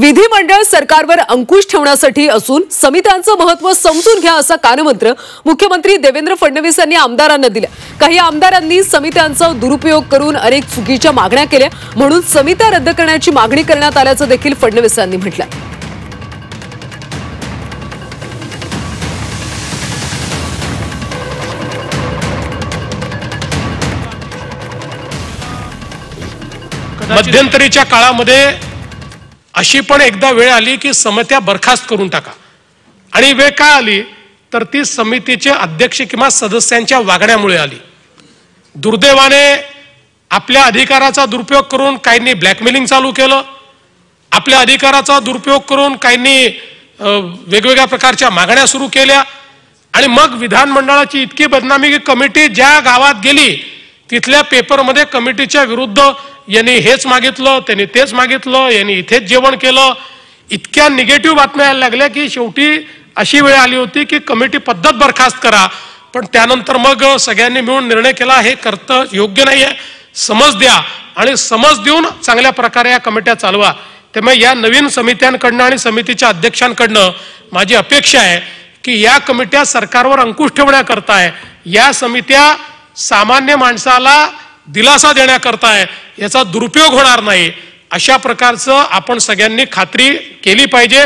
विधिमंडळ सरकारवर अंकुश ठेवण्यासाठी असून समित्यांचं महत्त्व समजून घ्या असा कानमंत्र मुख्यमंत्री देवेंद्र फडणवीस यांनी आमदारांना दिला। काही आमदारांनी समित्यांचा दुरुपयोग करून अनेक चुकीच्या मागण्या केल्या, म्हणून समित्या रद्द करण्याची मागणी करण्यात आल्याचं देखील फडणवीस यांनी म्हटलं। मध्यंतरीच्या काळामध्ये अशी पण एकदा वेळ आली की समित्या बरखास्त करून टाका, आणि वेळ का आली तर ती समितीचे अध्यक्ष किंवा सदस्यांच्या वागण्यामुळे आली। दुर्दैवाने आपल्या अधिकाराचा दुरुपयोग करून काहींनी ब्लॅकमेलिंग चालू केलं, आपल्या अधिकाराचा दुरुपयोग करून काहींनी वेगवेगळ्या प्रकारच्या मागण्या सुरू केल्या, आणि मग विधानमंडळाची इतकी बदनामी की कमिटी ज्या गावात गेली तिथल्या पेपरमध्ये कमिटीच्या विरुद्ध यांनी हेच मागितलं, त्यांनी तेच मागितलं, यांनी इथेच जेवण केलं, इतक्या निगेटिव्ह बातम्या यायला लागल्या की शेवटी अशी वेळ आली होती की कमिटी पद्धत बरखास्त करा। पण त्यानंतर मग सगळ्यांनी मिळून निर्णय केला हे करतं योग्य नाहीये, समज द्या आणि समज देऊन चांगल्या प्रकारे या कमिट्या चालवा। त्यामुळे या नवीन समित्यांकडनं आणि समितीच्या अध्यक्षांकडनं माझी अपेक्षा आहे की या कमिट्या सरकारवर अंकुश ठेवण्याकरता आहे, या समित्या सामान्य माणसाला दिलासा देण्याकरता आहे, याचा दुरुपयोग होणार नाही अशा प्रकारचं आपण सगळ्यांनी खात्री केली पाहिजे।